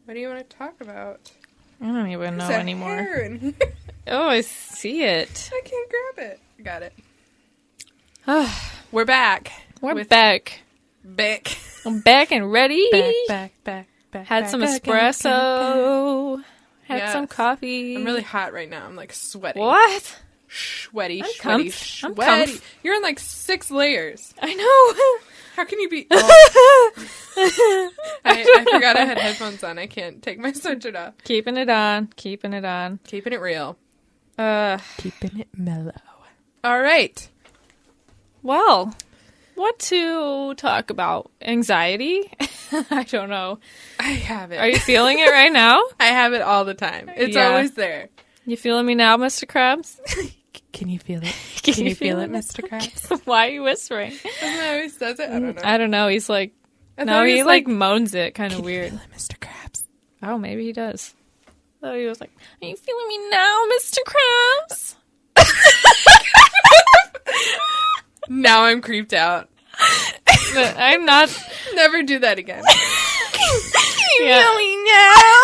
What do you want to talk about? I don't even know There's a anymore. hair in here. Oh, I see it. I can't grab it. Got it. We're back. We're back. Back. I'm back and ready. Back. Had back, some back, espresso. back. Had Yes. some coffee. I'm really hot right now. I'm like sweating. What? Sweaty. I'm Sweaty. You're in like 6 layers. I know. How can you be? Oh. I forgot I had headphones on. I can't take my sweatshirt off. Keeping it on. Keeping it real. Keeping it mellow. All right. Well, what to talk about? Anxiety? I don't know. I have it. Are you feeling it right now? I have it all the time. It's Yeah. always there. You feeling me now, Mr. Krabs? Can you feel it? Can you feel feel it, it? Mr. Krabs? Why are you whispering? Doesn't that always does it? I don't know. I don't know. He's like, I no, thought he was like moans it kind of Can weird. you feel it, Mr. Krabs? Oh, maybe he does. So he was like, are you feeling me now, Mr. Krabs? Now I'm creeped out. But I'm not. Never do that again. Yeah. me now,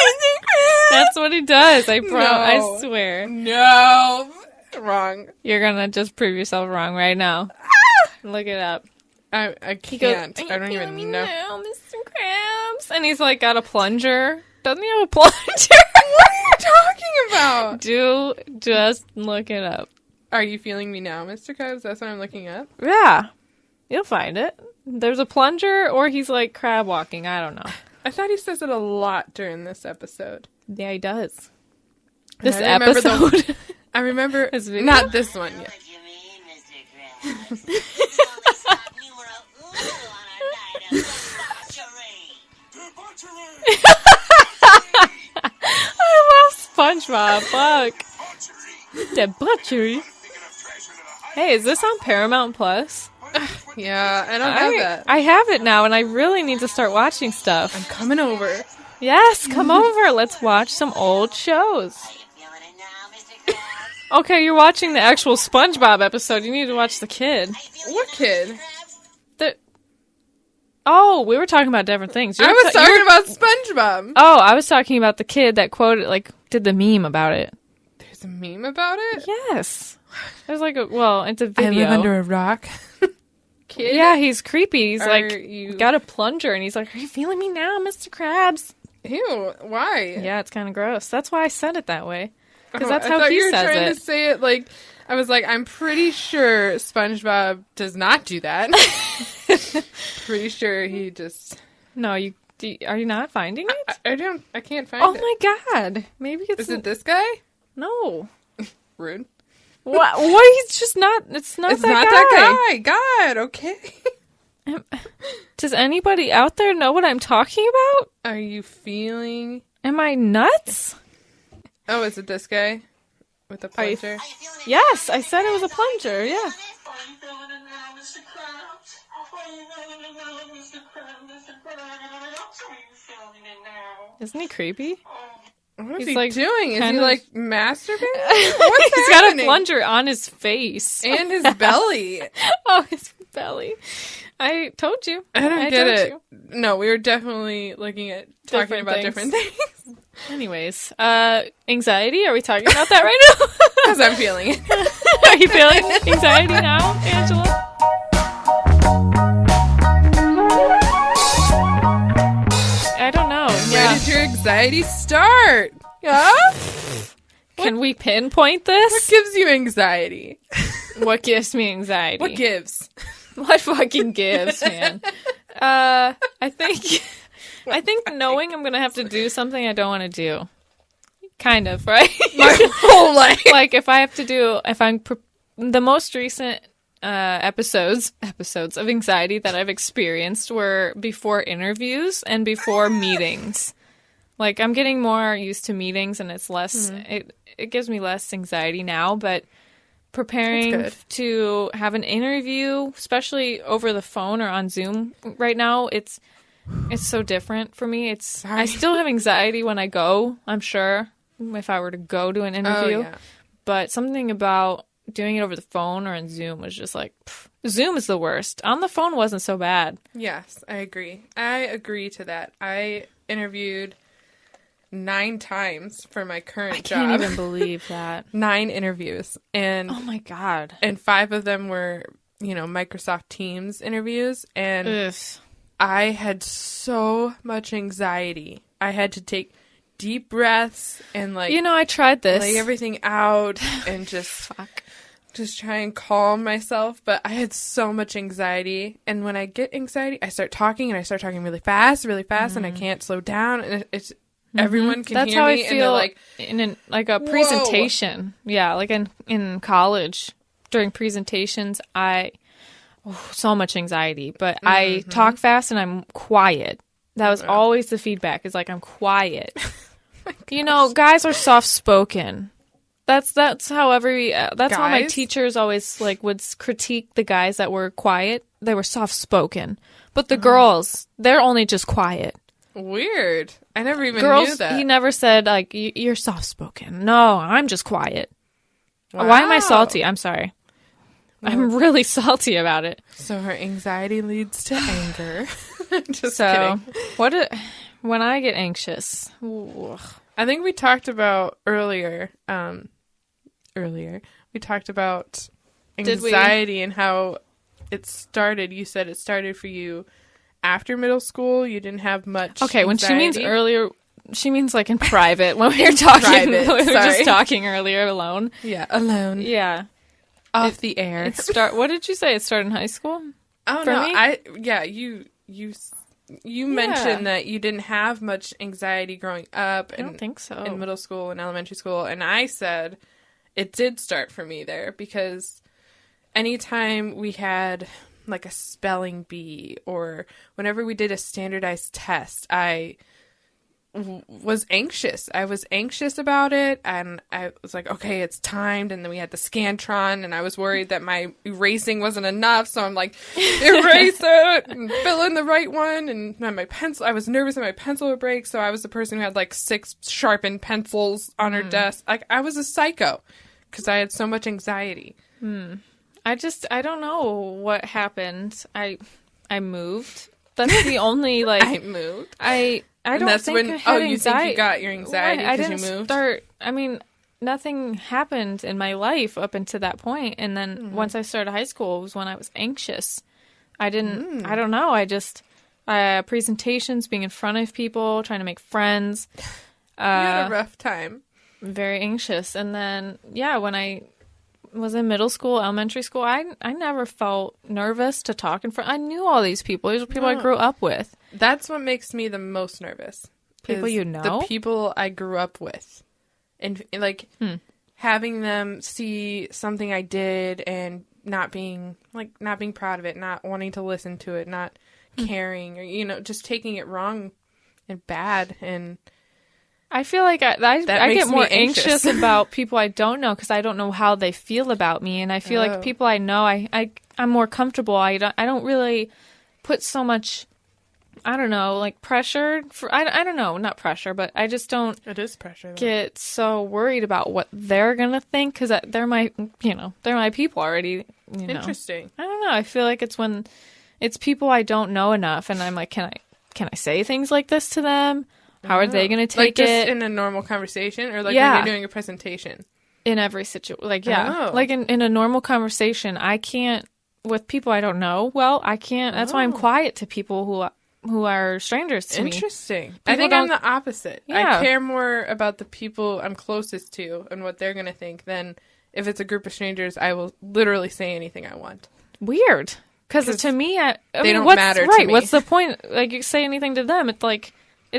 Mr. Krabs? That's what he does. I No. swear. No. Wrong. You're gonna just prove yourself wrong right now. Look it up. I He goes, can't. "Are you I don't feeling me even know. now, Mr. Krabs?" And he's like got a plunger. Doesn't he have a plunger? What are you talking about? Do just look it up. Are you feeling me now, Mr. Krabs? That's what I'm looking up. Yeah. You'll find it. There's a plunger, or he's like crab walking. I don't know. I thought he says it a lot during this episode. Yeah, he does. This I remember episode. I remember His video? not this one yet. What you mean, Mr. Krabs? You only thought we were a little on our night of debauchery. I love SpongeBob. Fuck. Debauchery. Hey, is this on Paramount Plus? Yeah, I don't have that. I have it now, and I really need to start watching stuff. I'm coming over. Yes, come over. Let's watch some old shows. Are you feeling it now, Mr. Krabs? Okay, you're watching the actual SpongeBob episode. You need to watch the kid. Are you feeling What it now, kid? Mr. Krabs? Oh, we were talking about different things. I was talking about SpongeBob. Oh, I was talking about the kid that quoted, like, did the meme about it. There's a meme about it? Yes. There's like it's a video. a rock. Kid? Yeah, he's creepy. He's Are like, you- got a plunger, and he's like, are you feeling me now, Mr. Krabs? Ew, why? Yeah, it's kind of gross. That's why I said it that way. Because Oh, that's I how thought he you were says trying it. to say it like, I was like, I'm pretty sure SpongeBob does not do that. Pretty sure he just... No, are you not finding it? I can't find Oh it. my god. Maybe it's... Is it this guy? No. Rude. What? He's just not... It's not It's that not guy. that guy. God, okay. Does anybody out there know what I'm talking about? Are you feeling... Am I nuts? Oh, is it this guy? With the Are you- plunger? Are you feeling it Yes, now, I Mr. said it was a Krabs? plunger, yeah. Are you feeling it now, Mr. Krabs? Are you feeling it now, Mr. Krabs? Mr. Krabs? Are you feeling it now? Isn't he creepy? What is He's he like doing? Is kind he of- like masturbating? What's He's got a happening? plunger on his face. And his belly. Oh, his belly. I told you. I don't get told it. you. No, we were definitely looking at talking Different about things. different things. Anyways, anxiety? Are we talking about that right now? Because I'm feeling it. Are you feeling anxiety now, Angela? I don't know. Where did your anxiety start? Yeah? Can we pinpoint What this? gives you anxiety? What gives me anxiety? What gives? What fucking gives, man? I think knowing I'm gonna have to do something I don't want to do. Kind of, right? My whole life. Like if I'm the most recent episodes of anxiety that I've experienced were before interviews and before meetings. Like I'm getting more used to meetings and it's less it gives me less anxiety now, but preparing That's good. to have an interview, especially over the phone or on Zoom right now, it's so different for me. I still have anxiety when I go, I'm sure, if I were to go to an interview. Oh, yeah. But something about doing it over the phone or on Zoom was just like, Zoom is the worst. On the phone wasn't so bad. Yes, I agree. I agree to that. I interviewed 9 times for my current job. I can't even believe that. 9 interviews. And Oh my God. and 5 of them were, Microsoft Teams interviews. And Ugh. I had so much anxiety. I had to take deep breaths and I tried this. lay everything out and just try and calm myself. But I had so much anxiety. And when I get anxiety, I start talking really fast, and I can't slow down. And it's everyone can That's hear how me. I feel and in a presentation. Yeah, like in college during presentations, so much anxiety. But I talk fast and I'm quiet. That was always the feedback. Is like I'm quiet. Guys are soft spoken. That's how how my teachers always would critique the guys that were quiet. They were soft spoken, but the girls, they're only just quiet. Weird. I never even Girls, knew that. he never said you're soft spoken. No, I'm just quiet. Why am I salty? I'm sorry. I'm really salty about it. So her anxiety leads to anger. Just So kidding. When I get anxious, ooh. I think we talked about earlier. We talked about Did we? anxiety and how it started. You said it started for you after middle school. You didn't have much. Okay, when she means anxiety. earlier, she means in private. When we were talking, Private, we were sorry. just talking earlier alone. Yeah, alone. Yeah. Off the air. What did you say? It started in high school? Oh for no, me? You mentioned that you didn't have much anxiety growing up. I don't think so. In middle school and elementary school, and I said it did start for me there because anytime we had a spelling bee or whenever we did a standardized test, I was anxious. I was anxious about it, and I was like, okay, it's timed, and then we had the Scantron, and I was worried that my erasing wasn't enough, so I'm like, erase it, and fill in the right one, and my pencil, I was nervous that my pencil would break, so I was the person who had 6 sharpened pencils on her desk. I was a psycho, because I had so much anxiety. I don't know what happened. I moved. That's the only, I moved. I don't that's think when, I had you anxiety. think you got your anxiety I because didn't you moved? nothing happened in my life up until that point. And then once I started high school was when I was anxious. I don't know. I just, presentations, being in front of people, trying to make friends. You had a rough time. Very anxious. And then, when I was in middle school, elementary school, I never felt nervous to talk in front. I knew all these people. These were people I grew up with. That's what makes me the most nervous. People you know? The people I grew up with. And having them see something I did and not being proud of it, not wanting to listen to it, not caring, or just taking it wrong and bad. And I feel like I get more anxious. anxious about people I don't know because I don't know how they feel about me, and I feel like people I know, I'm more comfortable. I don't really put so much, I don't know, pressure for. I don't know, not pressure, but I just don't. It is pressure. Though. Get so worried about what they're gonna think because they're my people already. Interesting. I don't know. I feel like it's when it's people I don't know enough, and I'm like, can I say things like this to them? How are they going to take just it? In a normal conversation or when you're doing a presentation? In every situation. In a normal conversation, I can't, with people I don't know, I can't, that's why I'm quiet to people who are strangers to me. Interesting. I think I'm the opposite. Yeah. I care more about the people I'm closest to and what they're going to think than if it's a group of strangers, I will literally say anything I want. Weird. Because to me, they don't matter to me. What's the point? You say anything to them, it's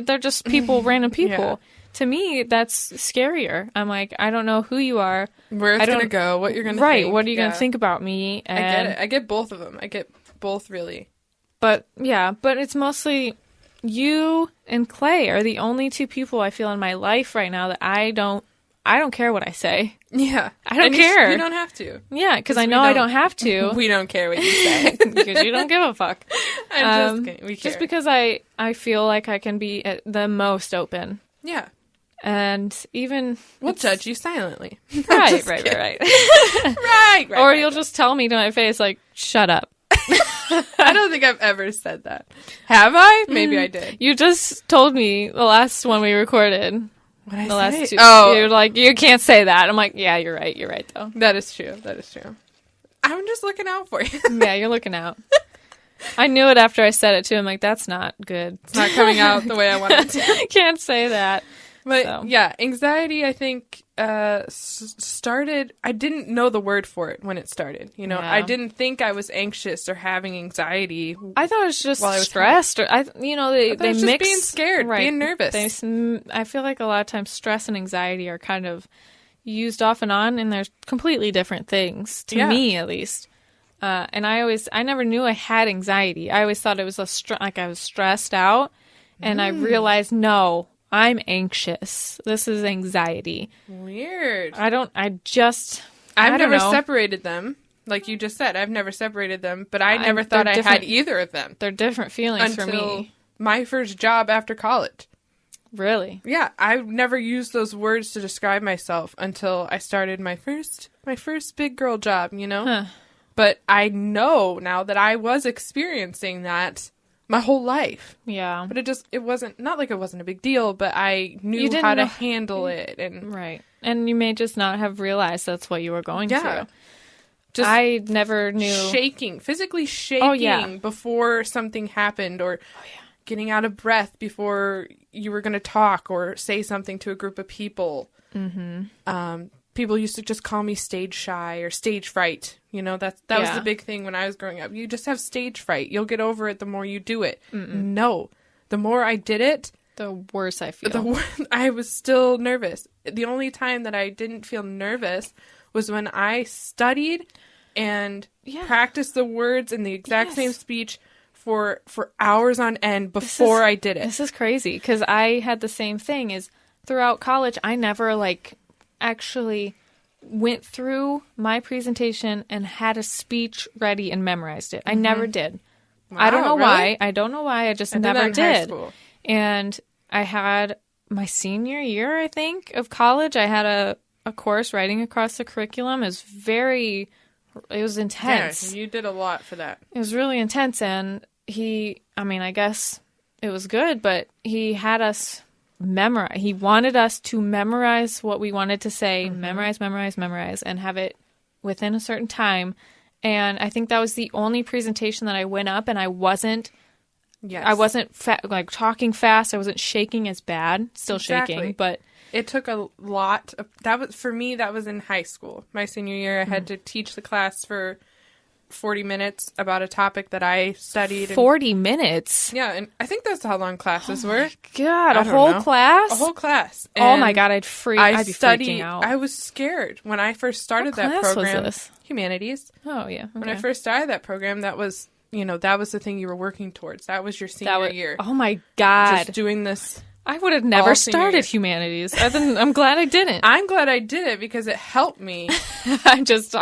they're just people, random people. Yeah. To me, that's scarier. I'm like, I don't know who you are. Where it's going to go, what you're going to think. Right, what are you going to think about me? And I get it. I get both of them. I get both, really. But it's mostly you and Clay are the only 2 people I feel in my life right now that I don't care what I say. Yeah. I don't care. You don't have to. Yeah, because I know I don't have to. We don't care what you say. Because you don't give a fuck. I'm just kidding. We care. Just because I feel like I can be at the most open. Yeah. And even... We'll judge you silently. Right. Right. Or you'll just tell me to my face, shut up. I don't think I've ever said that. Have I? Maybe I did. You just told me the last one we recorded. What I The last say? two. Oh, You're like, you can't say that. I'm like, yeah, you're right. You're right, though. that is true. That is true. I'm just looking out for you. Yeah, you're looking out. I knew it after I said it, too. I'm like, that's not good. It's not coming out the way I want it to. Can't say that. But So. yeah, anxiety, I think, started. I didn't know the word for it when it started. You know, Yeah. I didn't think I was anxious or having anxiety. I thought it was just While I was stressed. Or they It's just mix being scared, right. being nervous. I feel like a lot of times stress and anxiety are kind of used off and on, and they're completely different things to Yeah. me, at least. And I never knew I had anxiety. I always thought it was like I was stressed out, and I realized no, I'm anxious. This is anxiety. Weird. I've I've never know. separated them. Like you just said, I've never separated them, but I I- never thought they're I had different- either of them They're different feelings for until me. my first job after college. Really? Yeah, I've never used those words to describe myself until I started my first big girl job, you know? Huh. But I know now that I was experiencing that my whole life. Yeah. But it wasn't, not like it wasn't a big deal, but I You knew didn't how to know- handle it. And Right. And you may just not have realized that's what you were going yeah, through. just I never knew. physically shaking yeah. before something happened, or getting out of breath before you were going to talk or say something to a group of people. Mm-hmm. People used to just call me stage shy or stage fright. You know, that was Yeah. the big thing when I was growing up. You just have stage fright. You'll get over it the more you do it. No. The more I did it, The worse I feel. I was still nervous. The only time that I didn't feel nervous was when I studied and Yeah. practiced the words in the exact Yes. same speech for hours on end before I did it. This is crazy because I had the same thing. Is throughout college, I never actually went through my presentation and had a speech ready and memorized it. I never did. I don't Wow, know really? why. I don't know why. I just I did never that in high did. school. And I had my senior year, I think, of college. I had a course writing across the curriculum. It was intense. Yeah, you did a lot for that. It was really intense, and I guess it was good, but he had us memorize. He wanted us to memorize what we wanted to say, memorize, and have it within a certain time. And I think that was the only presentation that I went up, and I wasn't talking fast. I wasn't shaking as bad, still Exactly. shaking, but It took a lot of, that was, for me, that was in high school. My senior year, I had to teach the class for 40 minutes about a topic that I studied. 40 minutes. Yeah, and I think that's how long classes were. God, I a don't whole know. class? A whole class. Oh my And God, I'd be freaking out. I was scared when I first started What that class was program. this? Humanities. Oh, yeah. When I okay. first started that program, that was the thing you were working towards. That was your senior year. Oh my God. Just doing this. I would have never all senior started year. humanities. I'm glad I didn't. I'm glad I did it because it helped me. I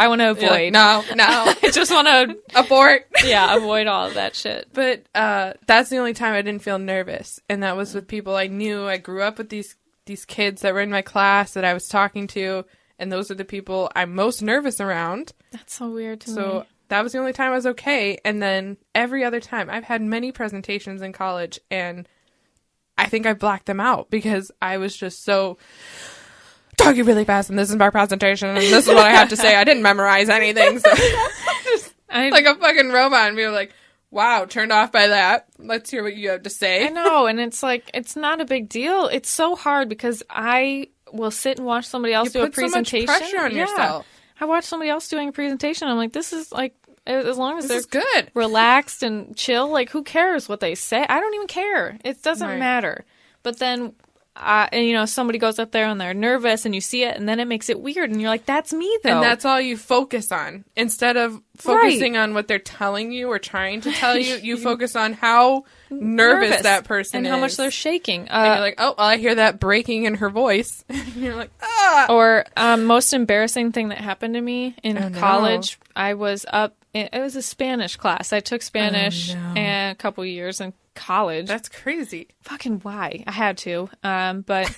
want to avoid. You're like, no, I just want to, abort. avoid all of that shit. But that's the only time I didn't feel nervous, and that was with people I knew. I grew up with these kids that were in my class that I was talking to, and those are the people I'm most nervous around. That's so weird to me. So that was the only time I was okay. And then every other time, I've had many presentations in college, and I think I blacked them out because I was just so talking really fast, and this is my presentation, and this is what I have to say. I didn't memorize anything. So just like a fucking robot, and we were like, wow, turned off by that. Let's hear what you have to say. I know, and it's like, it's not a big deal. It's so hard because I will sit and watch somebody else You do a put so much presentation. pressure on yourself. I watch somebody else doing a presentation. I'm like, this is like, as long as This is they're good. relaxed and chill, like, who cares what they say? I don't even care. It doesn't Right. matter. But then, somebody goes up there and they're nervous and you see it and then it makes it weird and you're like, that's me though. And that's all you focus on. Instead of focusing on what they're telling you or trying to tell you, you focus on how nervous that person and is. how much they're shaking. And you're like, oh, well, I hear that breaking in her voice. And you're like, ah. Or most embarrassing thing that happened to me in Oh, no. college, I was up. It was a Spanish class. I took Spanish and a couple years in college. That's crazy. Fucking why? I had to. But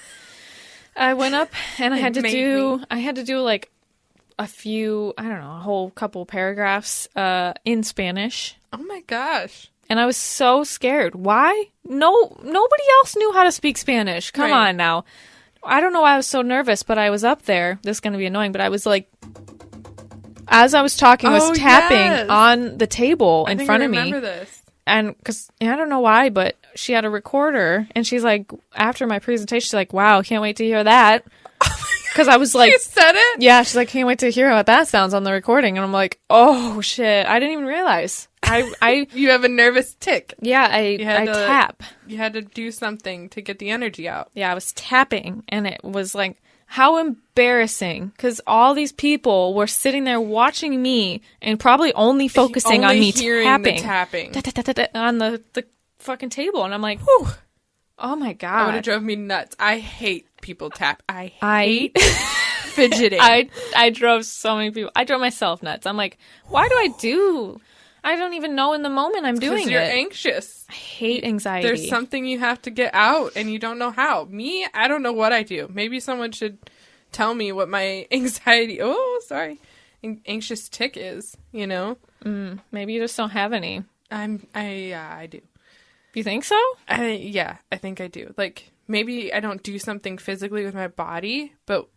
I went up and I had to made do like a few, I don't know, a whole couple paragraphs in Spanish. Oh my gosh. And I was so scared. Why? Nobody else knew how to speak Spanish. Come Right. on now. I don't know why I was so nervous, but I was up there. This is going to be annoying, but I was like, as I was talking, I was tapping yes. on the table in front of me. I remember this. And because I don't know why, but she had a recorder, and she's like, after my presentation, she's like, wow, can't wait to hear that. Because I was like, You said it? yeah, she's like, can't wait to hear what that sounds on the recording. And I'm like, oh shit, I didn't even realize. I You have a nervous tick. yeah, had I to- tap. You had to do something to get the energy out. Yeah, I was tapping, and it was like, how embarrassing, because all these people were sitting there watching me and probably only focusing on Only me hearing tapping, the tapping. on the fucking table. And I'm like, whew, oh my That would have God. drove me nuts. I hate people tap. I I hate fidgeting. I drove so many people. I drove myself nuts. I'm like, why do I don't even know in the moment I'm doing Because you're it. anxious. I hate anxiety. There's something you have to get out and you don't know how. Me, I don't know what I do. Maybe someone should tell me what my anxious tick is, you know? Maybe you just don't have any. I do. You think so? I think I do. Like, maybe I don't do something physically with my body, but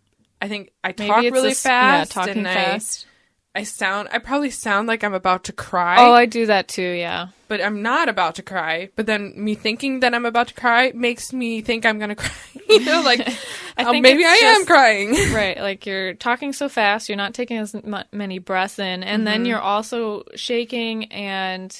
I think I talk really fast. Yeah, talking and fast. I probably sound like I'm about to cry. Oh, I do that too, yeah. But I'm not about to cry. But then me thinking that I'm about to cry makes me think I'm going to cry. You know, like, think maybe it's I am just- crying. Right, like you're talking so fast, you're not taking as many breaths in, and then you're also shaking, and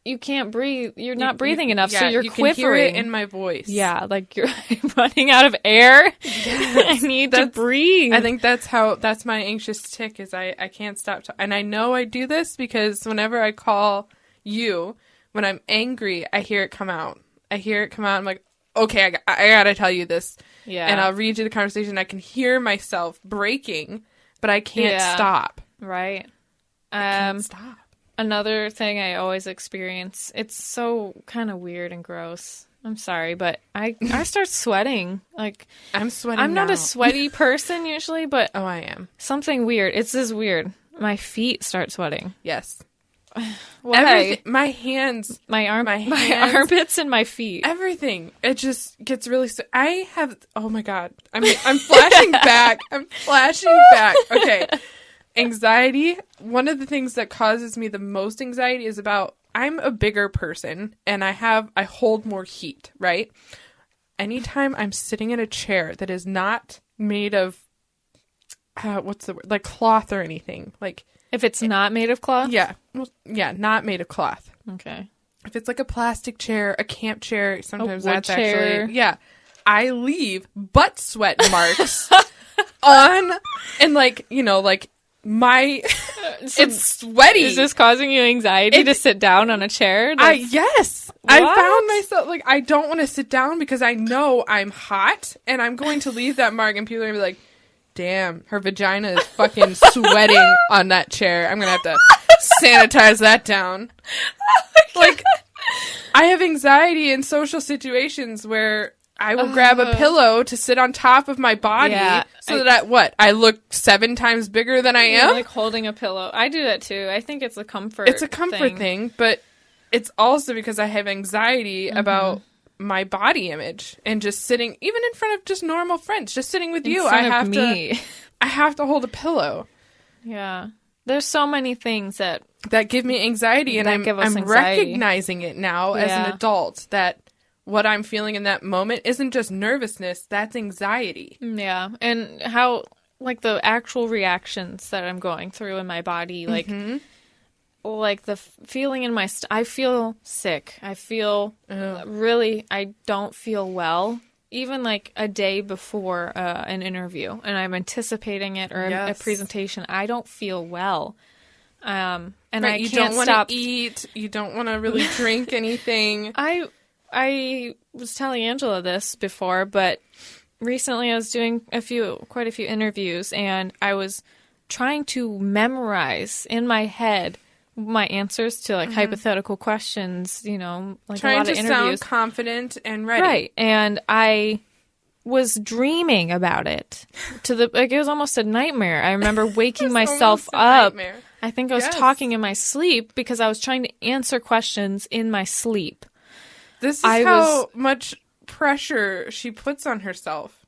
you can't breathe. You're not breathing enough, so you're you quivering. can hear it in my voice. Yeah, like you're running out of air. I need to breathe. I think that's my anxious tick is I can't stop. And I know I do this because whenever I call you, when I'm angry, I hear it come out. I'm like, okay, I gotta tell you this. Yeah. And I'll read you the conversation. I can hear myself breaking, but I can't Yeah. stop. Right. Can't stop. Another thing I always experience, it's so kind of weird and gross. I'm sorry, but I start sweating. Like, I'm sweating I'm not now. a sweaty person usually, but Oh, I am. something weird. It's this weird. My feet start sweating. Yes. Why? Everything. My hands. My hands. armpits and my feet. Everything. It just gets really. I have. Oh my god. I'm flashing back. Okay. Anxiety. One of the things that causes me the most anxiety is about. I'm a bigger person and I hold more heat. Right. Anytime I'm sitting in a chair that is not made of. What's the word? Like cloth or anything. Like. If it's not made of cloth? Yeah. Well, yeah. Not made of cloth. Okay. If it's like a plastic chair, a camp chair, sometimes wood that's chair. actually, yeah. I leave butt sweat marks on, and like, you know, like my, it's sweaty. Is this causing you anxiety to sit down on a chair? Yes. I What? found myself, like, I don't want to sit down because I know I'm hot and I'm going to leave that mark and people are going to be like, damn, her vagina is fucking sweating on that chair. I'm going to have to sanitize that down. Like, I have anxiety in social situations where I will grab a pillow to sit on top of my body Yeah, so that I look 7 times bigger than I am. Like holding a pillow. I do that too. I think it's a comfort. It's a comfort thing, but it's also because I have anxiety about my body image and just sitting, even in front of just normal friends, just sitting with you. I have to hold a pillow. Yeah. There's so many things that give me anxiety, and I'm anxiety. recognizing it now as an Yeah. adult that what I'm feeling in that moment isn't just nervousness, that's anxiety. Yeah, and how, like, the actual reactions that I'm going through in my body, like, like the feeling in my, I feel sick. I feel really, I don't feel well. Even like a day before an interview, and I'm anticipating it or a presentation, I don't feel well. And I you can't don't stop. want to eat. You don't want to really drink anything. I was telling Angela this before, but recently I was doing quite a few interviews, and I was trying to memorize in my head my answers to like hypothetical questions, you know, like Trying a lot to of interviews. sound confident and ready. Right. And I was dreaming about it it was almost a nightmare. I remember waking myself up. Nightmare. I think I was talking in my sleep because I was trying to answer questions in my sleep. This is how much pressure she puts on herself.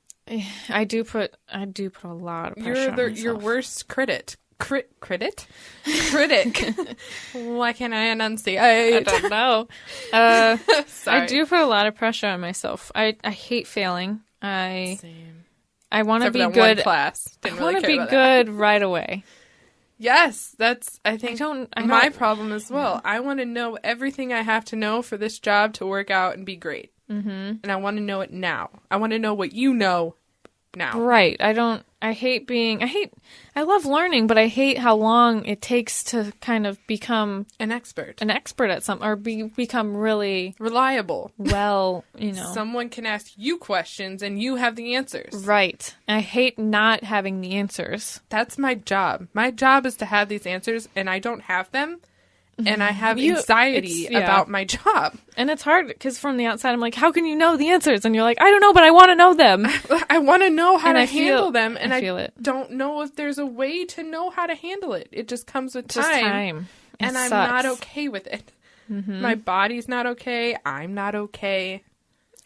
I do put a lot of pressure on myself. Your worst critic. Critic? Why can't I enunciate? I don't know. Sorry. I do put a lot of pressure on myself. I hate failing. Same. I want to be Except for that good. one class. Didn't I want really to care be about good that. right away. Yes, that's, I think, I my don't- problem as well. I want to know everything I have to know for this job to work out and be great. Mm-hmm. And I want to know it now. I want to know what you know now. Right. I love learning, but I hate how long it takes to kind of become An expert. an expert at something or become really Reliable. well, Someone can ask you questions and you have the answers. Right. I hate not having the answers. That's my job. My job is to have these answers and I don't have them. And I have You- anxiety it's- yeah. about my job. And it's hard because from the outside, I'm like, how can you know the answers? And you're like, I don't know, but I want to know them. I want to know how And to I feel- handle them, and I I feel it. don't know if there's a way to know how to handle it. It just comes with Just time. It and I'm sucks. not okay with it. My body's not okay. I'm not okay.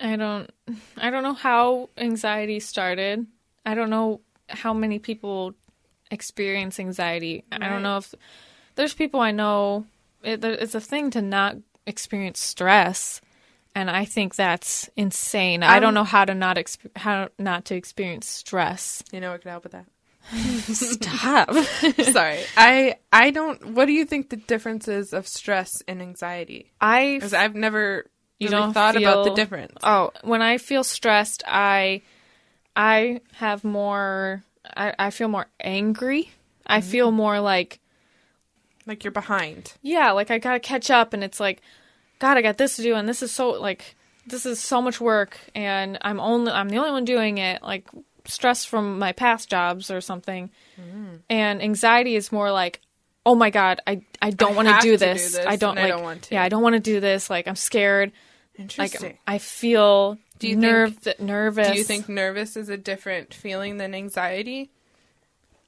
I don't know how anxiety started. I don't know how many people experience anxiety. I don't know if there's people I know. It's a thing to not experience stress, and I think that's insane. I don't know how not to experience stress. You know what could help with that? Stop. Sorry. I don't. What do you think the difference is of stress and anxiety? Because I've never You really don't thought about the feel- difference. Oh, when I feel stressed, I have more. I feel more angry. I feel more like. Like you're behind. Yeah, like I gotta catch up, and it's like, God, I got this to do, and this is so much work, and I'm the only one doing it. Like stress from my past jobs or something, and anxiety is more like, oh my God, I don't want to do this. I don't want to. Yeah, I don't want to do this. Like I'm scared. Interesting. Like I feel nervous. Do you think nervous is a different feeling than anxiety?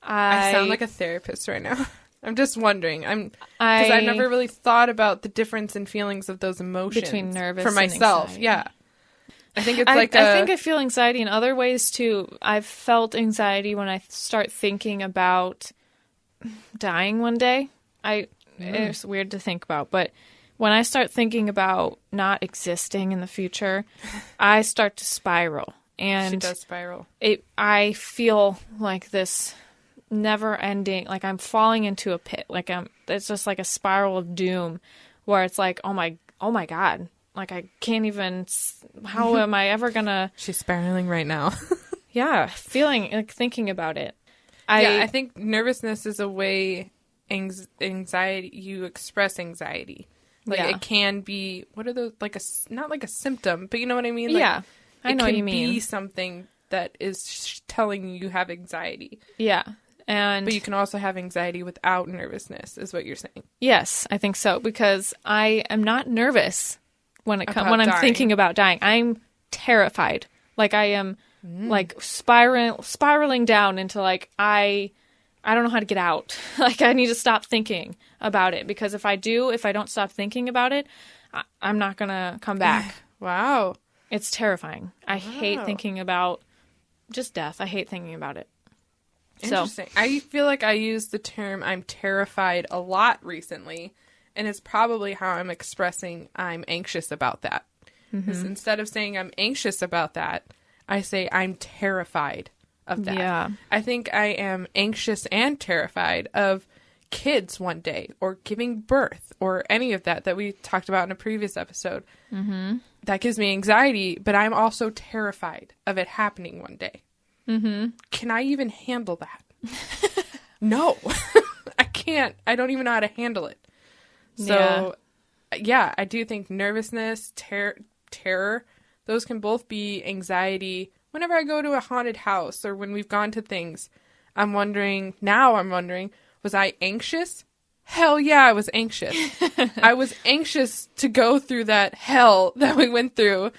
I sound like a therapist right now. I'm just wondering. Because I've never really thought about the difference in feelings of those emotions between nervous for myself. and anxiety. Yeah, I think it's I like I feel anxiety in other ways too. I've felt anxiety when I start thinking about dying one day. It's weird to think about, but when I start thinking about not existing in the future, I start to spiral. And she does spiral. I feel like this never ending, like I'm falling into a pit. Like it's just like a spiral of doom where it's like, oh my God, like I can't even, how am I ever gonna. She's spiraling right now. Yeah. Thinking about it. I think nervousness is a way anxiety, you express anxiety. Like it can be, what are those, like not like a symptom, but you know what I mean? Like, yeah. I know what you mean. It can be something that is telling you have anxiety. Yeah. But you can also have anxiety without nervousness, is what you're saying. Yes, I think so, because I am not nervous when I'm thinking about dying. I'm terrified. Like I am like spiraling down into like I don't know how to get out. Like I need to stop thinking about it, because if I don't stop thinking about it, I'm not going to come back. Wow. It's terrifying. I hate thinking about just death. I hate thinking about it. Interesting. So, I feel like I use the term I'm terrified a lot recently, and it's probably how I'm expressing I'm anxious about that. Because instead of saying I'm anxious about that, I say I'm terrified of that. Yeah. I think I am anxious and terrified of kids one day, or giving birth, or any of that we talked about in a previous episode. Mm-hmm. That gives me anxiety, but I'm also terrified of it happening one day. Mm-hmm. Can I even handle that? No, I can't. I don't even know how to handle it. So, yeah, I do think nervousness, terror, those can both be anxiety. Whenever I go to a haunted house or when we've gone to things, I'm wondering, was I anxious? Hell yeah, I was anxious. I was anxious to go through that hell that we went through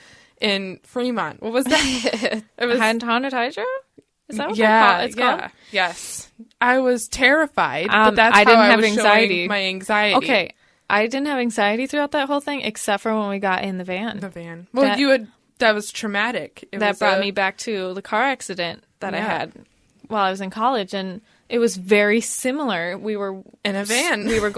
in Fremont. What was that? It was Haunted Hydro? Is that what it's called? Yes. I was terrified, but that's I didn't how I have was anxiety. showing my anxiety. Okay. I didn't have anxiety throughout that whole thing, except for when we got in the van. The van. Well, that was traumatic. That brought me back to the car accident that I had while I was in college, and it was very similar. We were in a van. We were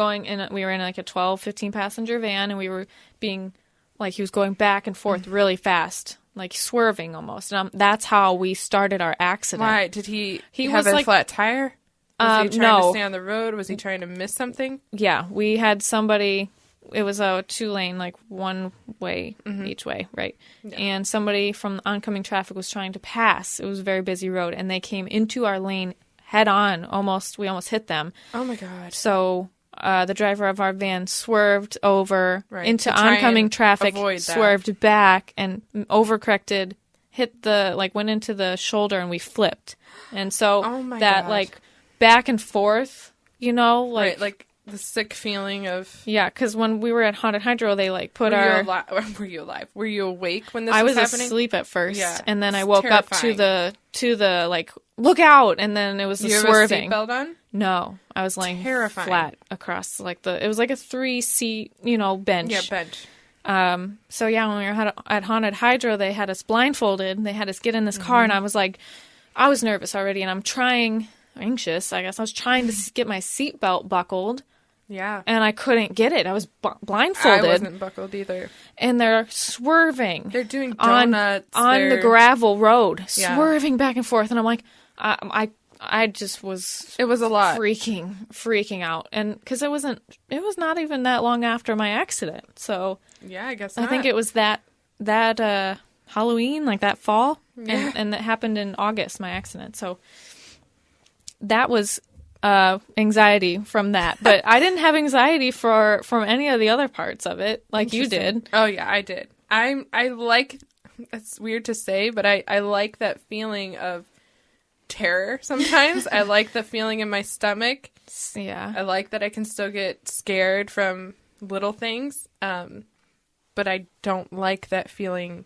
in like a 12, 15 passenger van, and we were being like, he was going back and forth really fast, like swerving almost. And that's how we started our accident. Why? Did he was have a like, flat tire? Was he trying no. to stay on the road? Was he trying to miss something? Yeah, we had somebody. It was a 2-lane, like one way each way, right? Yeah. And somebody from oncoming traffic was trying to pass. It was a very busy road, and they came into our lane head on. We almost hit them. Oh my God. So the driver of our van swerved over into oncoming traffic, swerved back, and overcorrected, went into the shoulder, and we flipped. And so God. Back and forth, like the sick feeling of... Yeah, because when we were at Haunted Hydro, they put Were you alive? Were you awake when this was happening? I was asleep at first, and then I woke terrifying. up to the look out, and then it was the swerving. You have a seatbelt on? No, I was laying flat across it was like a 3-seat, bench. Yeah, bench. So yeah, when we were at Haunted Hydro, they had us blindfolded. They had us get in this car, and I was nervous already, and anxious, I guess. I was trying to get my seatbelt buckled. Yeah. And I couldn't get it. I was blindfolded. I wasn't buckled either. And they're swerving. They're doing donuts. On the gravel road, swerving back and forth. And I'm like, I just was... It was a lot. Freaking out. And because it was not even that long after my accident. So... Yeah, I guess not. I think it was that Halloween, like that fall. Yeah. And that happened in August, my accident. So... That was anxiety from that, but I didn't have anxiety from any of the other parts of it, like you did. Oh yeah, I did. I like. It's weird to say, but I like that feeling of terror. Sometimes I like the feeling in my stomach. Yeah, I like that I can still get scared from little things, but I don't like that feeling.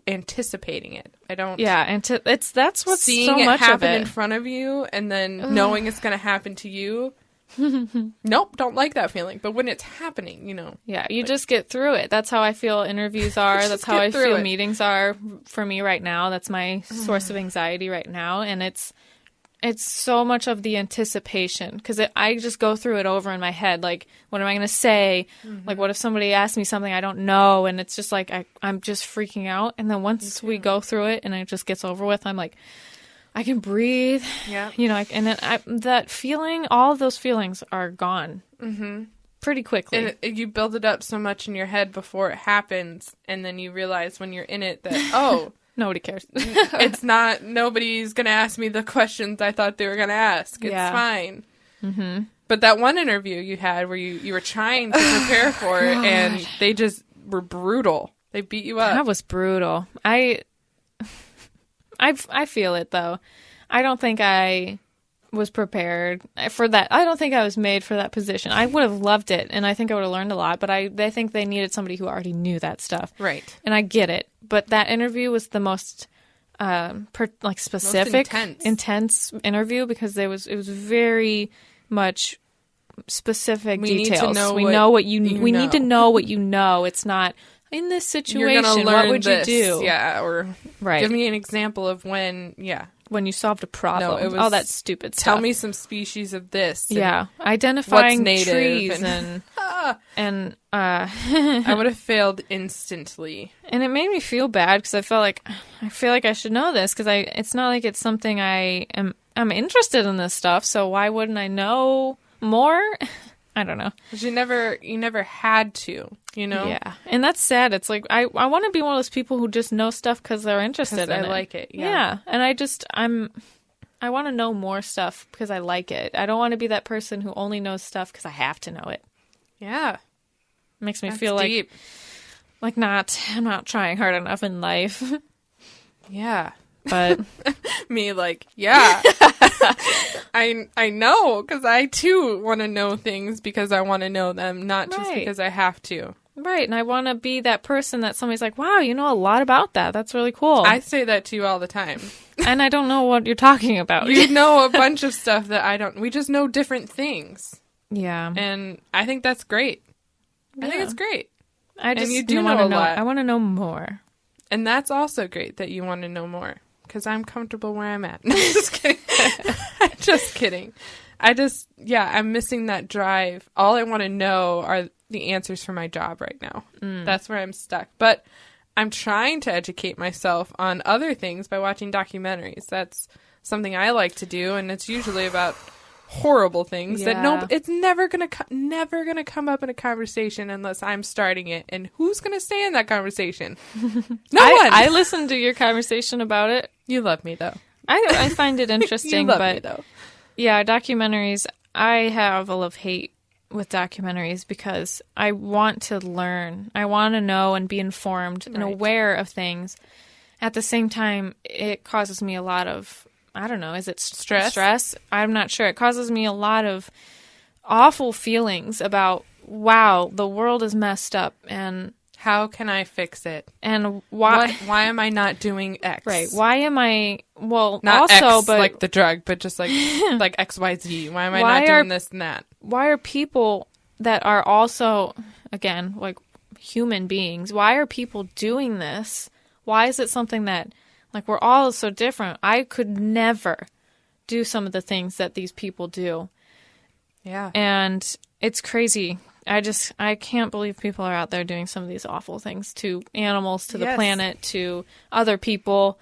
Anticipating it. I don't. Yeah, that's what's seeing so it much happen of it in front of you, and then knowing it's going to happen to you. Nope, don't like that feeling. But when it's happening, Yeah, you just get through it. That's how I feel interviews are. That's how I feel meetings are for me right now. That's my source of anxiety right now, and it's so much of the anticipation because I just go through it over in my head. Like, what am I going to say? Like, what if somebody asks me something I don't know? And it's just like, I'm just freaking out. And then once we go through it and it just gets over with, I'm like, I can breathe. Yeah. And then that feeling, all of those feelings are gone pretty quickly. And you build it up so much in your head before it happens. And then you realize when you're in it that, nobody cares. It's not, nobody's going to ask me the questions I thought they were going to ask. It's fine. Mm-hmm. But that one interview you had where you were trying to prepare for it and they just were brutal. They beat you up. That was brutal. I feel it though. I don't think I was prepared for that. I don't think I was made for that position. I would have loved it, and I think I would have learned a lot, but they think they needed somebody who already knew that stuff. Right. And I get it. But that interview was the most specific, most intense interview because it was very much specific details. We know what you we need to know what you know. It's not in this situation. What would you do? Yeah, or give me an example of when you solved a problem. No, it was all that stupid stuff. Tell me some species of this. Yeah, identifying native trees and I would have failed instantly. And it made me feel bad because I feel like I should know this because it's not like it's something I'm interested in this stuff. So why wouldn't I know more? I don't know. Because you never had to, Yeah, and that's sad. It's like I want to be one of those people who just know stuff because they're interested in it. I like it. Yeah, and I want to know more stuff because I like it. I don't want to be that person who only knows stuff because I have to know it. Yeah, it makes me that's feel deep. I'm not trying hard enough in life. Yeah. But me yeah. I know because I too want to know things because I want to know them, not just because I have to. Right, and I want to be that person that somebody's like, wow, you know a lot about that. That's really cool. I say that to you all the time. And I don't know what you're talking about. You know a bunch of stuff that I don't. We just know different things. Yeah. And I think that's great. I think Yeah. it's great. I just you do wanna know a lot. I want to know more. And that's also great that you want to know more. Because I'm comfortable where I'm at. No, just kidding. I'm just kidding. I'm missing that drive. All I want to know are the answers for my job right now. That's where I'm stuck. But I'm trying to educate myself on other things by watching documentaries. That's something I like to do, and it's usually about horrible things that it's never gonna come up in a conversation unless I'm starting it. And who's gonna stay in that conversation? No one. I listened to your conversation about it. You love me though. I find it interesting, You love but me though. yeah, documentaries. I have a love-hate with documentaries because I want to learn. I want to know and be informed and Right. aware of things. At the same time, it causes me a lot of, I don't know, is it stress? I'm not sure. It causes me a lot of awful feelings about, wow, the world is messed up and How can I fix it? why Why am I not doing X? right, why am I well Not also X but like the drug, but just like like XYZ. Why am I Why not are- doing this and that? why are people that are also, again, like human beings, why are people doing this? Why is it something that, like, we're all so different? I could never do some of the things that these people do. Yeah. And it's crazy. I can't believe people are out there doing some of these awful things to animals, to the Yes. planet, to other people.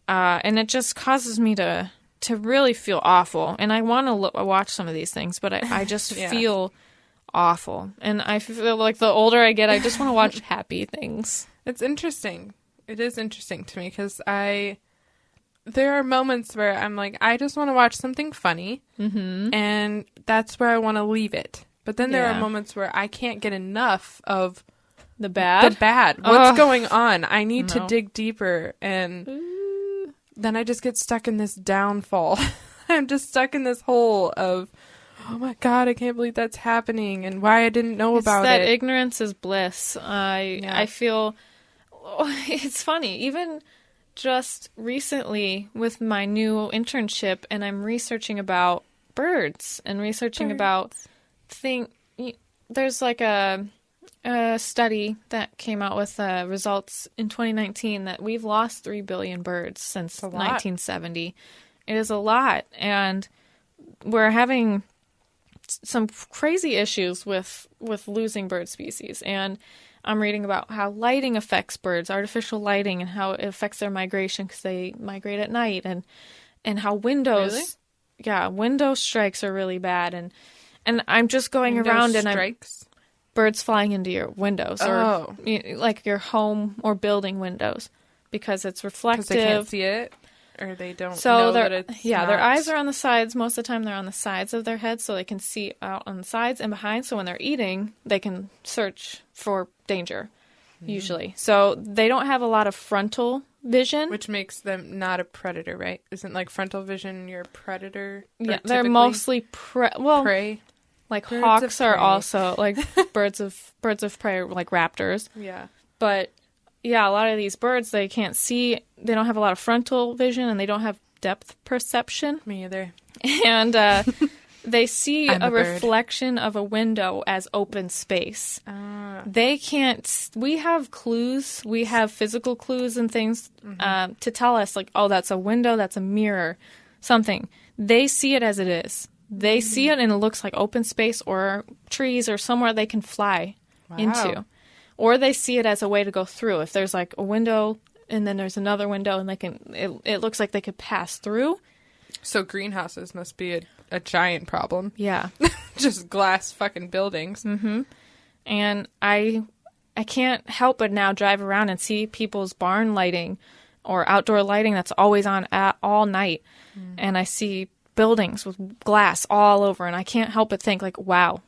And it just causes me to really feel awful. And I want to watch some of these things, but I just Yeah. feel awful. And I feel like the older I get, I just want to watch happy things. It's interesting. It is interesting to me because there are moments where I'm like, I just want to watch something funny, and that's where I want to leave it. But then there Yeah. are moments where I can't get enough of The bad? the bad. What's Ugh. going on? I need to No. dig deeper, and then I just get stuck in this downfall. I'm just stuck in this hole of, oh my God, I can't believe that's happening, and why I didn't know It's about that it. ignorance is bliss. I feel it's funny. Even just recently with my new internship, and I'm researching about birds and researching about there's like a study that came out with results in 2019 that we've lost 3 billion birds since a lot. 1970. It is a lot, and we're having some crazy issues with losing bird species. And I'm reading about how lighting affects birds, artificial lighting, and how it affects their migration because they migrate at night, and how windows, Really? yeah, window strikes are really bad. And I'm just going Window around and strikes. birds flying into your windows or Oh. like your home or building windows because it's Because reflective. they can't see it, or they don't So know their that it's their not- eyes are on the sides. Most of the time, they're on the sides of their heads, so they can see out on the sides and behind. So when they're eating, they can search for danger. Usually, so they don't have a lot of frontal vision. Which makes them not a predator, right? Isn't like frontal vision your predator? Or Yeah, they're typically mostly prey. like Birds of hawks are prey. also like birds of prey, like raptors. Yeah. But yeah, a lot of these birds, they can't see. They don't have a lot of frontal vision, and they don't have depth perception. Me either. And they see I'm a a bird. reflection of a window as open space. They can't. We have clues. We have physical clues and things to tell us, like, oh, that's a window, that's a mirror, something. They see it as it is. They see it and it looks like open space or trees or somewhere they can fly into. Or they see it as a way to go through. If there's like a window and then there's another window and they can, it looks like they could pass through. So greenhouses must be a giant problem. Yeah. Just glass fucking buildings. And I can't help but now drive around and see people's barn lighting or outdoor lighting that's always on all night. And I see buildings with glass all over, and I can't help but think, like, wow.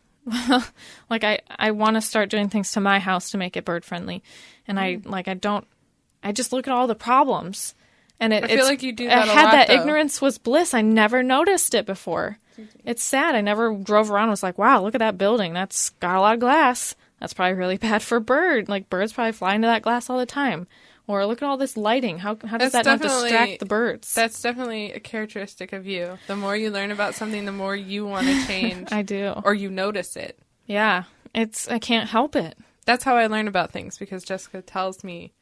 Like, I want to start doing things to my house to make it bird friendly. And I just look at all the problems. And I feel like you do that a had lot, that though. ignorance was bliss. I never noticed it before. It's sad. I never drove around and was like, wow, look at that building. That's got a lot of glass. That's probably really bad for bird. Like, birds probably fly into that glass all the time. Or look at all this lighting. How does that not distract the birds? That's definitely a characteristic of you. The more you learn about something, the more you want to change. I do. Or you notice it. Yeah. I can't help it. That's how I learn about things, because Jessica tells me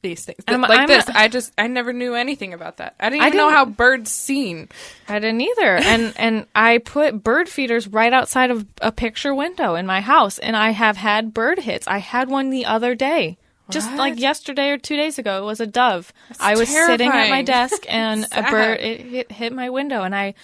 these things. I never knew anything about that. I didn't even know how birds sing. I didn't either. And I put bird feeders right outside of a picture window in my house, and I have had bird hits. I had one the other day. Just like yesterday or 2 days ago, it was a dove. I was sitting at my desk, and a bird hit my window, and I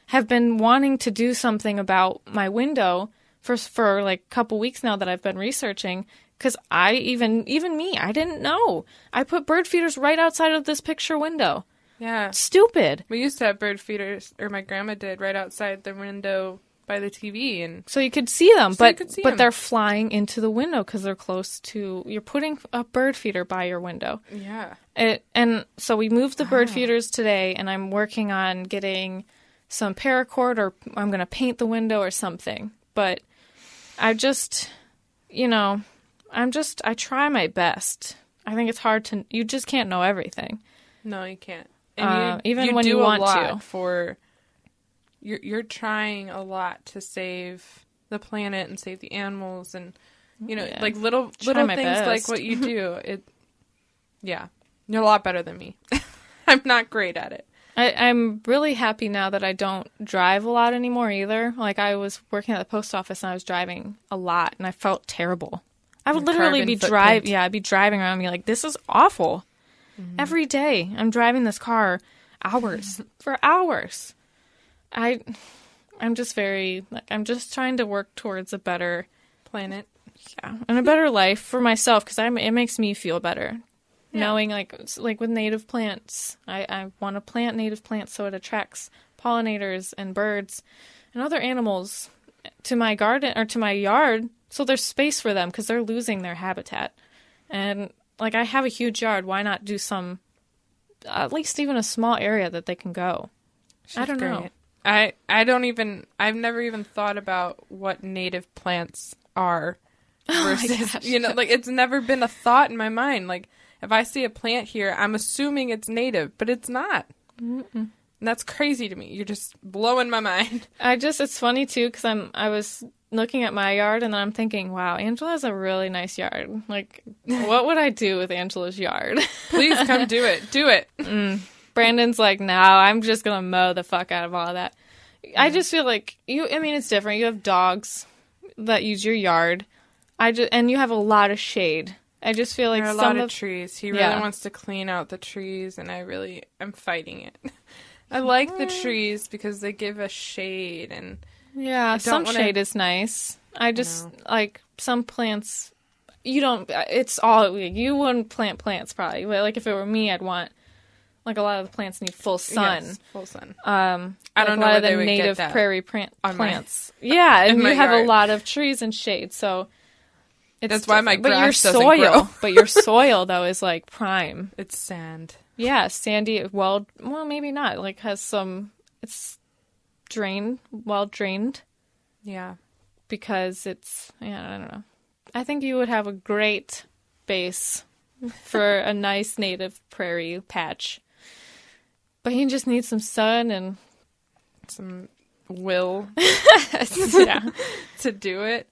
have been wanting to do something about my window for like a couple weeks now that I've been researching, because I didn't know. I put bird feeders right outside of this picture window. Yeah. Stupid. We used to have bird feeders, or my grandma did, right outside the window by the TV, and so you could see them, but them. They're flying into the window because they're close to. You're putting a bird feeder by your window. Yeah. And so we moved the bird feeders today, and I'm working on getting some paracord, or I'm going to paint the window or something. But I just, I try my best. I think it's hard to. You just can't know everything. No, you can't. And even when you want to. You're trying a lot to save the planet and save the animals, and like little things best. like what you do. You're a lot better than me. I'm not great at it. I'm really happy now that I don't drive a lot anymore either. Like, I was working at the post office and I was driving a lot, and I felt terrible. I would literally be driving. Yeah, I'd be driving around and be like, "This is awful." Mm-hmm. Every day I'm driving this car for hours. I'm just I'm just trying to work towards a better planet, and a better life for myself, because it makes me feel better, knowing like with native plants. I want to plant native plants so it attracts pollinators and birds and other animals to my garden or to my yard, so there's space for them, because they're losing their habitat. And like, I have a huge yard. Why not do some, at least even a small area that they can go? I don't know. I've never even thought about what native plants are versus, like, it's never been a thought in my mind. Like, if I see a plant here, I'm assuming it's native, but it's not. Mm-mm. And that's crazy to me. You're just blowing my mind. It's funny too, because I was looking at my yard, and then I'm thinking, wow, Angela has a really nice yard. Like, what would I do with Angela's yard? Please come do it. Do it. Brandon's like, no, I'm just going to mow the fuck out of all of that. I just feel like it's different. You have dogs that use your yard. And you have a lot of shade. I just feel like there are a lot of trees. He really wants to clean out the trees, and I'm fighting it. I like the trees because they give us shade, and shade is nice. I just like some plants. You wouldn't plant plants probably. But like, if it were me, I'd want. Like, a lot of the plants need full sun. Yes, full sun. I don't know where they would native get that prairie plants. Yeah, and you have a lot of trees and shade, so that's why my grass doesn't grow. But your soil, though, is like prime. It's sand. Yeah, sandy. Well, maybe not. Like, it's well drained. Yeah, because it's I don't know. I think you would have a great base for a nice native prairie patch. But he just needs some sun and some will to do it.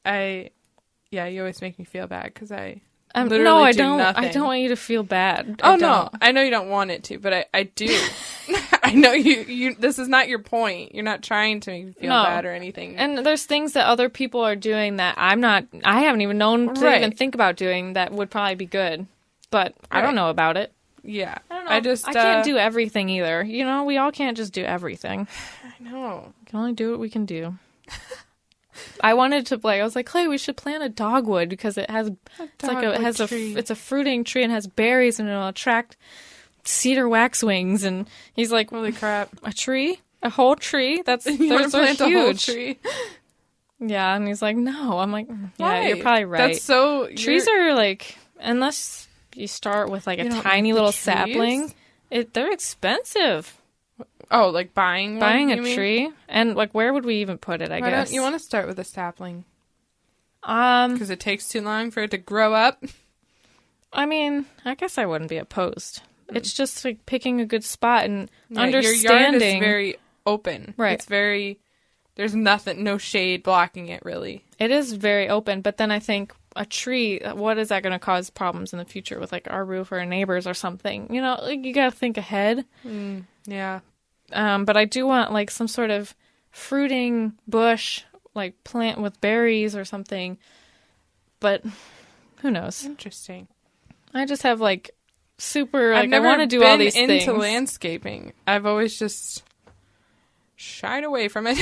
You always make me feel bad, because I literally do nothing. I don't want you to feel bad. No, I know you don't want it to, but I do. I know you. This is not your point. You're not trying to make me feel bad or anything. And there's things that other people are doing that I haven't even known to even think about doing that would probably be good, but I don't know about it. Yeah. I don't know. I can't do everything either. We all can't just do everything. I know. We can only do what we can do. I wanted to play. I was like, Clay, we should plant a dogwood, because it's a fruiting tree and has berries, and it'll attract cedar waxwings. And he's like, holy crap. A tree? A whole tree? Those are huge. A whole tree? Yeah, and he's like, no. I'm like, yeah, you're probably right. That's so... Trees are like, unless you start with like a tiny little sapling, they're expensive. Oh, like buying a tree? And like, where would we even put it, I guess? You want to start with a sapling. Because it takes too long for it to grow up? I mean, I guess I wouldn't be opposed. It's just like picking a good spot and understanding. Your yard is very open. Right. It's very, there's nothing, no shade blocking it really. It is very open, but then I think a tree, what is that going to cause problems in the future with like our roof or our neighbors or something? You know, like you got to think ahead. Yeah. But I do want like some sort of fruiting bush, like plant with berries or something. But who knows? Interesting. I just have like super, like I've never I want to do all these been things. into landscaping. I've always just shied away from it.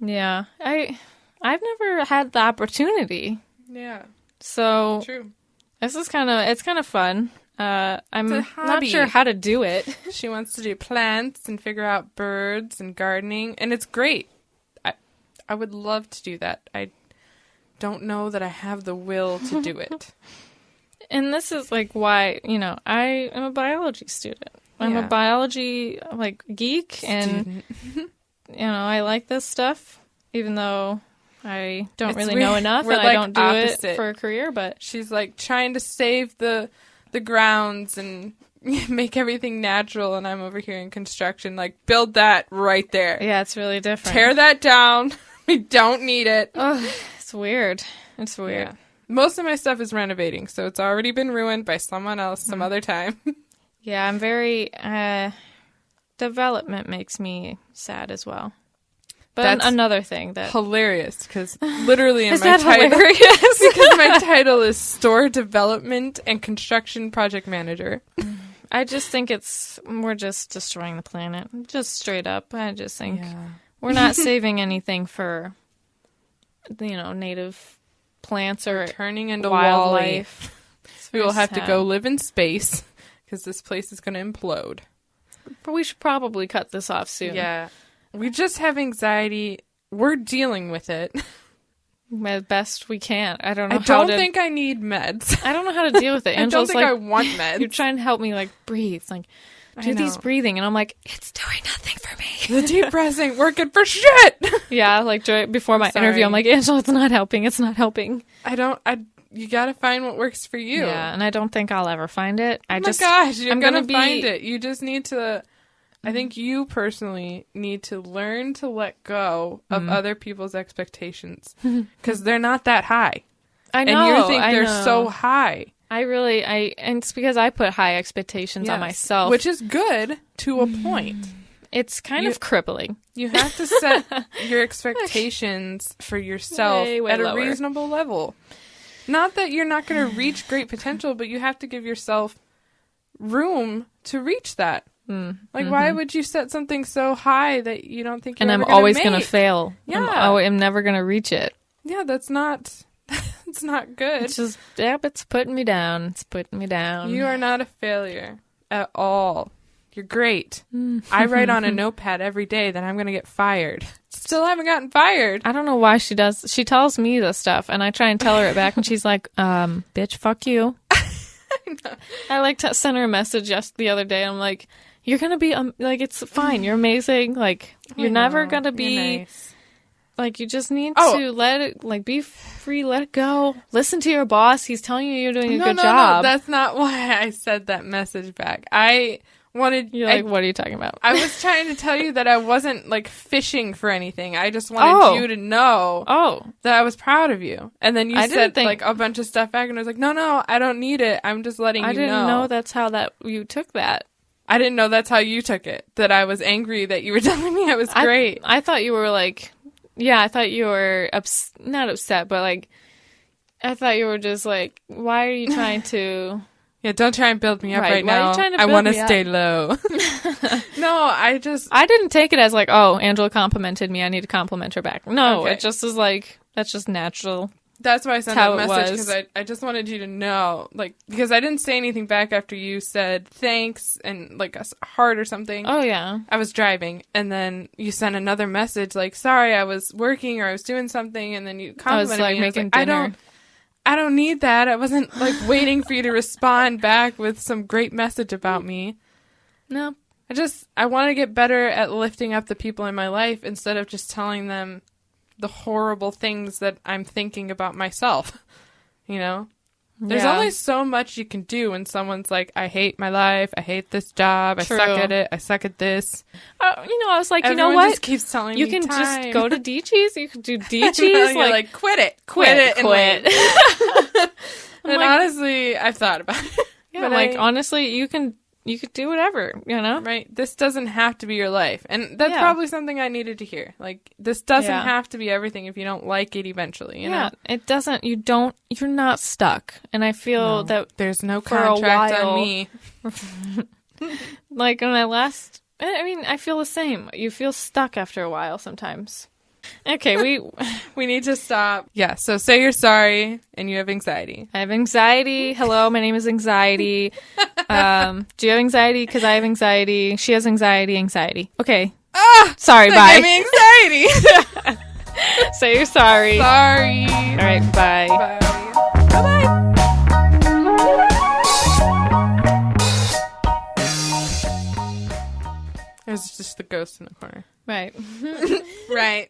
Yeah. I've never had the opportunity. Yeah. So True. this is it's kind of fun. I'm not hobby. sure how to do it. She wants to do plants and figure out birds and gardening, and it's great. I would love to do that. I don't know that I have the will to do it. And this is like why, you know, I am a biology student. I'm a biology like geek and you know, I like this stuff even though I don't really know enough and I don't do it for a career, but she's like trying to save the grounds and make everything natural, and I'm over here in construction like build that right there. Yeah, it's really different. Tear that down. We don't need it. Oh, it's weird. It's weird. Yeah. Most of my stuff is renovating, so it's already been ruined by someone else some other time. Yeah, I'm very development makes me sad as well. But That's another thing that hilarious, because literally in is my that title, hilarious? because my title is store development and construction project manager. I just think we're just destroying the planet, just straight up. I just think we're not saving anything for, you know, native plants or Turning into wildlife. We will have to go live in space because this place is going to implode. But we should probably cut this off soon. Yeah. We just have anxiety. We're dealing with it. As best we can. I don't know I don't think I need meds. I don't know how to deal with it. I don't Angela's think like, I want meds. you're trying to help me like breathe. Like, do these know. breathing. And I'm like, it's doing nothing for me. The deep breaths ain't working for shit. Yeah, like before my interview, I'm like, Angela, it's not helping. It's not helping. You gotta find what works for you. Yeah, and I don't think I'll ever find it. Oh my gosh, you're gonna find it. You just need to, I think you personally need to learn to let go of other people's expectations. Because they're not that high. I know. And you think they're so high. And it's because I put high expectations on myself. Which is good to a point. It's kind of crippling. You have to set your expectations for yourself way at a lower. reasonable level. Not that you're not going to reach great potential, but you have to give yourself room to reach that. Why would you set something so high that you don't think you're And ever I'm always going to fail. Yeah. I'm never going to reach it. Yeah, that's not good. It's just, it's putting me down. It's putting me down. You are not a failure at all. You're great. I write on a notepad every day that I'm going to get fired. Still haven't gotten fired. I don't know why she does. She tells me this stuff, and I try and tell her it back, and she's like, bitch, fuck you. I like to send her a message just the other day. I'm like, you're going to be, like, it's fine. You're amazing. Like, you're never going to be, nice. Like, you just need to let it, like, be free, let it go. Listen to your boss. He's telling you you're doing a good job. No, that's not why I said that message back. You're like, what are you talking about? I was trying to tell you that I wasn't, like, fishing for anything. I just wanted you to know that I was proud of you. And then you said, like, a bunch of stuff back, and I was like, no, I don't need it. I'm just letting you know. I didn't know that's how you took that. I didn't know that's how you took it. That I was angry that you were telling me I was great. I thought you were, like, I thought you were not upset, but, like, I thought you were just, like, why are you trying to... Yeah, don't try and build me up right now. Why are you trying to I want to build me stay low. No, I didn't take it as like, oh, Angela complimented me. I need to compliment her back. No, Okay. It just is like, that's just natural. That's why I sent that message, because I just wanted you to know, like, because I didn't say anything back after you said thanks and like a heart or something. Oh, yeah. I was driving, and then you sent another message like, sorry, I was working or I was doing something, and then you complimented me. Making dinner. I don't need that. I wasn't, like, waiting for you to respond back with some great message about me. No. I want to get better at lifting up the people in my life instead of just telling them the horrible things that I'm thinking about myself. You know? There's Yeah. only so much you can do when someone's like, I hate my life, I hate this job, I True. suck at it, I suck at this. I was like, Everyone you know what? just keeps telling You me can time. just go to DG's. You can do DG's. You're like, quit it. quit. And leave. And like- honestly, I've thought about it. Yeah, But like, I- honestly, you could do whatever, you know? Right? This doesn't have to be your life. And that's Yeah. probably something I needed to hear. Like, this doesn't Yeah. have to be everything if you don't like it eventually, you know? It doesn't, you're not stuck. And I feel that, There's no for a contract while- on me. like, I feel the same. You feel stuck after a while sometimes. Okay, We need to stop. Yeah, so say you're sorry and you have anxiety. I have anxiety. Hello, my name is Anxiety. Do you have anxiety? Because I have anxiety. She has anxiety. Okay. Sorry, That bye. gave me anxiety. Say you're sorry. Sorry. All right, bye. Bye. Bye-bye. There's just the ghost in the corner. Right. Right.